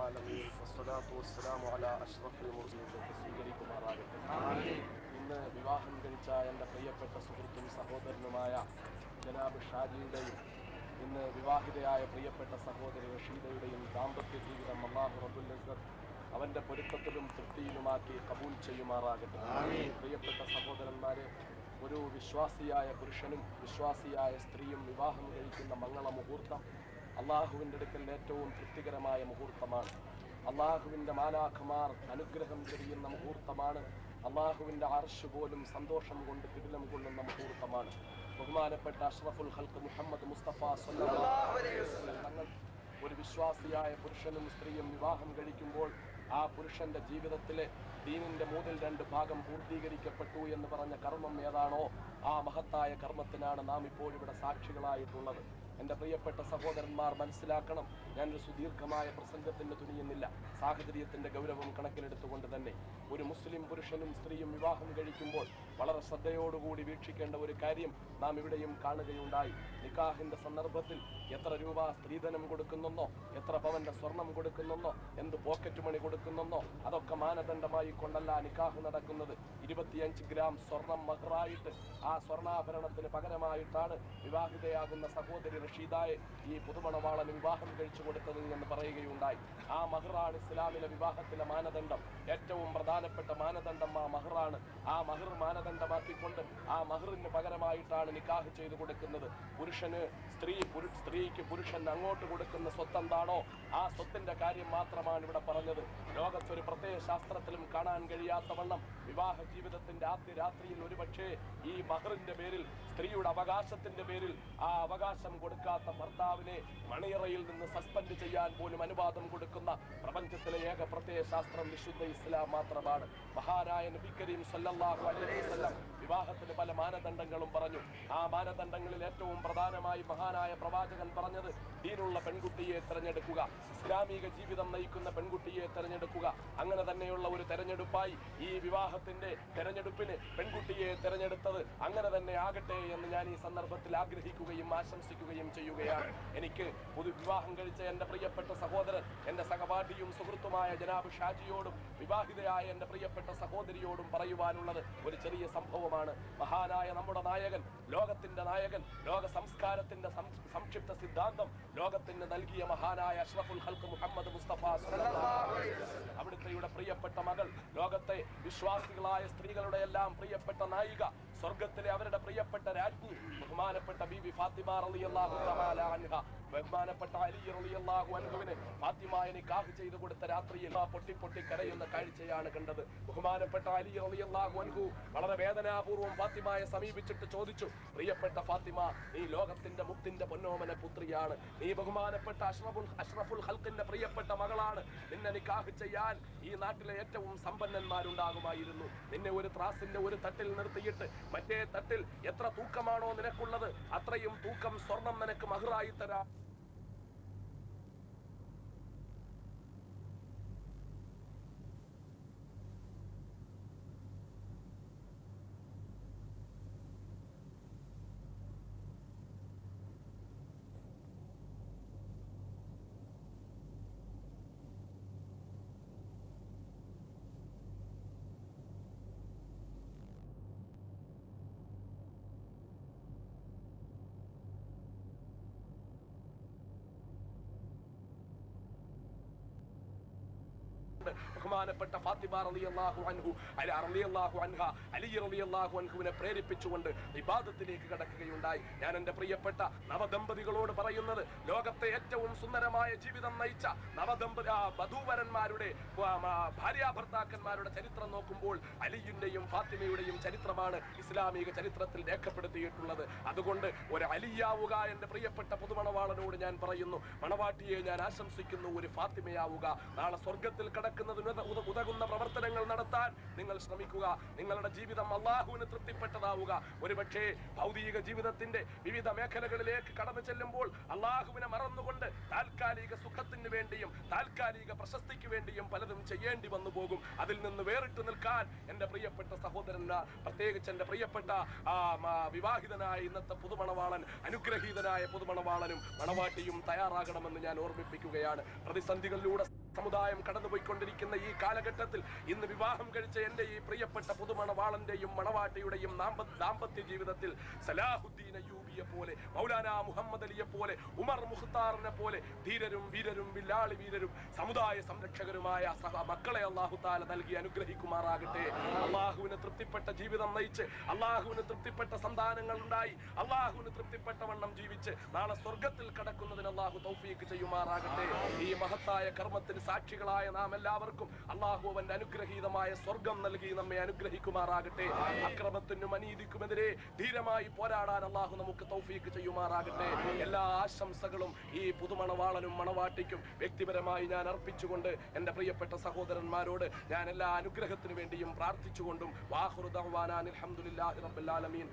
العالمين والصلاة والسلام على أشرف المرسلين സ്വീകരിക്കുമാറാകട്ടെ. ഇന്ന് വിവാഹം കഴിച്ച എൻ്റെ പ്രിയപ്പെട്ട സുഹൃത്തും സഹോദരനുമായ ജനാബ് ഷാജിയുടെയും ഇന്ന് വിവാഹിതയായ പ്രിയപ്പെട്ട സഹോദരി റഷീദയുടെയും ദാമ്പത്യ ജീവിതം അല്ലാഹു റബ്ബുൽ ഇസ്സത്ത് അവൻ്റെ പൊരുത്തത്തിലും തൃപ്തിയിലുമാക്കി കബൂൽ ചെയ്യുമാറാകട്ടെ. പ്രിയപ്പെട്ട സഹോദരന്മാരെ, ഒരു വിശ്വാസിയായ പുരുഷനും വിശ്വാസിയായ സ്ത്രീയും വിവാഹം കഴിക്കുന്ന മംഗള മുഹൂർത്തം അള്ളാഹുവിൻ്റെ അടുക്കൽ ഏറ്റവും തൃപ്തികരമായ മുഹൂർത്തമാണ്. അള്ളാഹുവിൻ്റെ മാലാഖമാർ അനുഗ്രഹം ചൊരിയുന്ന മുഹൂർത്തമാണ്. അള്ളാഹുവിൻ്റെ അർശ് പോലും സന്തോഷം കൊണ്ട് കിടിലം കൊള്ളുന്ന മുഹൂർത്തമാണ്. ബഹുമാനപ്പെട്ട അഷ്റഫുൽ ഖൽഖ് മുഹമ്മദ് മുസ്തഫ സ്വല്ലല്ലാഹു അലൈഹി വസല്ലം തങ്ങൾ ഒരു വിശ്വാസിയായ പുരുഷനും സ്ത്രീയും വിവാഹം കഴിക്കുമ്പോൾ ആ പുരുഷന്റെ ജീവിതത്തിലെ ദീനിന്റെ 2 ഭാഗം പൂർത്തീകരിക്കപ്പെട്ടു എന്ന് പറഞ്ഞ കർമ്മം ഏതാണോ ആ മഹത്തായ കർമ്മത്തിനാണ് നാം ഇപ്പോൾ ഇവിടെ സാക്ഷികളായിട്ടുള്ളത്. എൻ്റെ പ്രിയപ്പെട്ട സഹോദരന്മാർ മനസ്സിലാക്കണം, ഞാനൊരു സുദീർഘമായ പ്രസംഗത്തിന് തുനിയുന്നില്ല. സാഹചര്യത്തിൻ്റെ ഗൗരവം കണക്കിലെടുത്തുകൊണ്ട് തന്നെ ഒരു മുസ്ലിം പുരുഷനും സ്ത്രീയും വിവാഹം കഴിക്കുമ്പോൾ വളരെ ശ്രദ്ധയോടുകൂടി വീക്ഷിക്കേണ്ട ഒരു കാര്യം നാം ഇവിടെയും കാണുകയുണ്ടായി. നിക്കാഹിൻ്റെ സന്ദർഭത്തിൽ എത്ര രൂപ സ്ത്രീധനം കൊടുക്കുന്നെന്നോ, എത്ര പവന്റെ സ്വർണം കൊടുക്കുന്നെന്നോ, എന്ത് പോക്കറ്റ് മണി കൊടുക്കുന്നെന്നോ അതൊക്കെ മാനദണ്ഡമായി കൊണ്ടല്ല നിക്കാഹ് നടക്കുന്നത്. 25 ഗ്രാം സ്വർണം മഹറായിട്ട് ആ സ്വർണ്ണാഭരണത്തിന് പകരമായിട്ടാണ് വിവാഹിതയാകുന്ന സഹോദരി റഷീദായെ ഈ പുതുമണവാളന് വിവാഹം കഴിച്ചു കൊടുത്തത് എന്ന് പറയുകയുണ്ടായി. ആ മഹറാണ് ഇസ്ലാമിലെ വിവാഹത്തിലെ മാനദണ്ഡം. ഏറ്റവും പ്രധാനപ്പെട്ട മാനദണ്ഡം ആ മഹറാണ്. ആ മഹർ മാനദണ്ഡമാക്കിക്കൊണ്ട് ആ മഹറിന് പകരമായിട്ടാണ് നിക്കാഹ് ചെയ്തു കൊടുക്കുന്നത്. പുരുഷന് സ്ത്രീക്ക് പുരുഷൻ അങ്ങോട്ട് കൊടുക്കുന്ന സ്വത്ത് എന്താണോ ആ സ്വത്തിന്റെ കാര്യം മാത്രമാണ് ഇവിടെ പറഞ്ഞത്. ലോകത്തൊരു പ്രത്യയ ശാസ്ത്രത്തിലും കാണാൻ കഴിയാത്തവണ്ണം വിവാഹ ജീവിതത്തിന്റെ ആദ്യ രാത്രിയിൽ ഒരുപക്ഷേ ഈ മഹറിന്റെ പേരിൽ, സ്ത്രീയുടെ അവകാശത്തിന്റെ പേരിൽ ആ അവകാശം കൊടുക്കാത്ത ഭർത്താവിനെ മണിയറയിൽ നിന്ന് സസ്പെൻഡ് ചെയ്യാൻ പോലും അനുവാദം കൊടുക്കുന്ന പ്രപഞ്ചത്തിലെ ഏക പ്രത്യയ ശാസ്ത്രം വിശുദ്ധ ഇസ്ലാം മാത്രമാണ്. മഹാനായ നബി കരീം സല്ലല്ലാഹു അലൈഹി വസല്ലം വിവാഹത്തിന് പല മാനദണ്ഡങ്ങളും പറഞ്ഞു. ആ മാനദണ്ഡങ്ങളിൽ ഏറ്റവും പ്രധാനമായി മഹാനായ പ്രവാചകൻ പറഞ്ഞത് ദീനുള്ള പെൺകുട്ടിയെ തെരഞ്ഞെടുക്കുക, ഇസ്ലാമിക ജീവിതം നയിക്കുന്ന പെൺകുട്ടിയെ തെരഞ്ഞെടുക്കുക. അങ്ങനെ തന്നെയുള്ള ഒരു തെരഞ്ഞെടുപ്പായി ഈ വിവാഹത്തിന്റെ തെരഞ്ഞെടുപ്പിന് പെൺകുട്ടിയെ തെരഞ്ഞെടുത്തത് അങ്ങനെ തന്നെ ആകട്ടെ എന്ന് ഞാൻ ഈ സന്ദർഭത്തിൽ ആഗ്രഹിക്കുകയും ആശംസിക്കുകയും ചെയ്യുകയാണ്. എനിക്ക് വിവാഹം കഴിച്ച എൻ്റെ പ്രിയപ്പെട്ട സഹോദരൻ, എൻ്റെ സഹപാഠിയും സുഹൃത്തുമായ ജനാബ് ഷാജിയോടും വിവാഹിതയായ എൻ്റെ പ്രിയപ്പെട്ട സഹോദരിയോടും പറയുവാനുള്ളത് ഒരു ചെറിയ സംഭവമാണ്. മഹാനായ നമ്മുടെ നായകൻ, ലോകത്തിന്റെ നായകൻ, ലോക സംസ്കാരത്തിന്റെ സംക്ഷിപ്ത സിദ്ധാന്തം ലോകത്തിന് നൽകിയ മഹാനായ അഷ്റഫുൽ ഖൽഖ് മുഹമ്മദ് മുസ്തഫ സ്വല്ലല്ലാഹു അലൈഹി വസല്ലം അവിടുത്തെ പ്രിയപ്പെട്ട മകൾ, ലോകത്തെ വിശ്വാസികളായ സ്ത്രീകളുടെ എല്ലാം പ്രിയപ്പെട്ട നായിക, സ്വർഗത്തിലെ അവരുടെ പ്രിയപ്പെട്ട രാജ്ഞി ബഹുമാനപ്പെട്ട ബീബി ഫാത്തിമ റളിയല്ലാഹു തആല അൻഹ, ബഹുമാനപ്പെട്ട അലി റളിയല്ലാഹു അൻഹുവിനെ ഫാത്തിമയെ നിക്കാഹ് ചെയ്തു കൊടുത്ത രാത്രിയിൽ പൊട്ടി കരയുന്ന കാഴ്ചയാണ് കണ്ടത്. ബഹുമാനപ്പെട്ട അലി റളിയല്ലാഹു അൻഹു വളരെ വേദനാപൂർവ്വം ഫാത്തിമയെ സമീപിച്ചിട്ട് ചോദിച്ചു, പ്രിയപ്പെട്ട ഫാത്തിമ, നീ ലോകത്തിന്റെ മുത്തിന്റെ പൊന്നോമന പുത്രിയാണ്, നീ ബഹുമാനപ്പെട്ട അഷ്റഫുൽ ഖൽഖിന്റെ പ്രിയപ്പെട്ട മകളാണ്. നിന്നെ നിക്കാഹ് ചെയ്യാൻ ഈ നാട്ടിലെ ഏറ്റവും സമ്പന്നന്മാരുണ്ടാകുമായിരുന്നു. നിന്നെ ഒരു ത്രാസിന്റെ ഒരു തട്ടിൽ നിർത്തിയിട്ട് മറ്റേ തട്ടിൽ എത്ര തൂക്കമാണോ നിനക്കുള്ളത് അത്രയും തൂക്കം സ്വർണം നിനക്ക് മഹറായി തരാം. ബഹുമാനപ്പെട്ട ഫാത്തിമ റളിയല്ലാഹു അൻഹു റളിയല്ലാഹു അൻഹ അലി റളിയല്ലാഹു അൻഹുവിനെ പ്രേരിപ്പിച്ചുകൊണ്ട് ഇബാദത്തിലേക്ക് കടക്കുകയുണ്ടായി. ഞാൻ എൻ്റെ പ്രിയപ്പെട്ട നവദമ്പതികളോട് പറയുന്നത്, ലോകത്തെ ഏറ്റവും സുന്ദരമായ ജീവിതം നയിച്ച വധൂവരന്മാരുടെ ഭാര്യാഭർത്താക്കന്മാരുടെ ചരിത്രം നോക്കുമ്പോൾ അലിയുടെയും ഫാത്തിമയുടെയും ചരിത്രമാണ് ഇസ്ലാമിക ചരിത്രത്തിൽ രേഖപ്പെടുത്തിയിട്ടുള്ളത്. അതുകൊണ്ട് ഒരു അലിയാവുക എൻ്റെ പ്രിയപ്പെട്ട പുതുമണവാളനോട് ഞാൻ പറയുന്നു, മണവാട്ടിയെ ഞാൻ ആശംസിക്കുന്നു, ഒരു ഫാത്തിമയാവുക. നാളെ സ്വർഗത്തിൽ കടക്കുന്നതിന് ഉതകുന്ന പ്രവർത്തനങ്ങൾ നടത്താൻ നിങ്ങൾ ശ്രമിക്കുക. നിങ്ങളുടെ ജീവിതം അള്ളാഹുവിന് തൃപ്തിപ്പെട്ടതാവുക. ഒരുപക്ഷേ ഭൗതിക ജീവിതത്തിന്റെ വിവിധ മേഖലകളിലേക്ക് കടന്നു ചെല്ലുമ്പോൾ അള്ളാഹുവിനെ മറന്നുകൊണ്ട് താൽക്കാലിക സുഖത്തിന് വേണ്ടിയും താൽക്കാലിക പ്രശസ്തിക്ക് വേണ്ടിയും പലതും ചെയ്യേണ്ടി വന്നു പോകും. അതിൽ നിന്ന് വേറിട്ട് നിൽക്കാൻ എൻ്റെ പ്രിയപ്പെട്ട സഹോദരൻ, പ്രത്യേകിച്ച് എൻ്റെ പ്രിയപ്പെട്ട വിവാഹിതനായ ഇന്നത്തെ പുതുമണവാളൻ, അനുഗ്രഹീതനായ പുതുമണവാളനും മണവാട്ടിയും തയ്യാറാകണമെന്ന് ഞാൻ ഓർമ്മിപ്പിക്കുകയാണ്. പ്രതിസന്ധികളിലൂടെ സമുദായം കടന്നുപോയിക്കൊണ്ടിരിക്കുന്ന ഈ കാലഘട്ടത്തിൽ ഇന്ന് വിവാഹം കഴിച്ച എൻ്റെ ഈ പ്രിയപ്പെട്ട പുതുമണവാളന്റെയും മണവാട്ടിയുടെയും ദാമ്പത്യ ജീവിതത്തിൽ സലാഹുദ്ദീൻ അയ്യൂബിയെ പോലെ, മൗലാന മുഹമ്മദ് അലിയെ പോലെ, ഉമർ മുഖ്താറിനെ പോലെ ധീരരും വീരരും വില്ലാളി വീരരും സമുദായ സംരക്ഷകരുമായ മക്കളെ അല്ലാഹു തആല നൽകി അനുഗ്രഹിക്കുമാറാകട്ടെ. അള്ളാഹുവിന് തൃപ്തിപ്പെട്ട ജീവിതം നയിച്ച്, അള്ളാഹുവിന് തൃപ്തിപ്പെട്ട സന്താനങ്ങൾ ഉണ്ടായി, അള്ളാഹുവിന് തൃപ്തിപ്പെട്ട വണ്ണം ജീവിച്ച് നാളെ സ്വർഗത്തിൽ കടക്കുന്നതിന് അള്ളാഹു തൗഫീഖ് ചെയ്യുമാറാകട്ടെ. ഈ മഹത്തായ കർമ്മത്തിന് സാക്ഷികളായ നാം എല്ലാവർക്കും അള്ളാഹു അവന്റെ അനുഗ്രഹീതമായ സ്വർഗം നൽകി നമ്മെ അനുഗ്രഹിക്കുമാറാകട്ടെ. അക്രമത്തിനും അനീതിക്കുമെതിരെ ധീരമായി പോരാടാൻ അള്ളാഹു നമുക്ക് തൗഫീഖ് ചെയ്യുമാറാകട്ടെ. എല്ലാ ആശംസകളും ഈ പുതുമണവാളനും മണവാട്ടിക്കും വ്യക്തിപരമായി ഞാൻ അർപ്പിച്ചുകൊണ്ട് എൻ്റെ പ്രിയപ്പെട്ട സഹോദരന്മാരോട് ഞാൻ എല്ലാ അനുഗ്രഹത്തിനു വേണ്ടിയും പ്രാർത്ഥിച്ചുകൊണ്ടും വാഖിറു ദഅ്വാനാ അൽഹംദുലില്ലാഹി റബ്ബിൽ ആലമീൻ.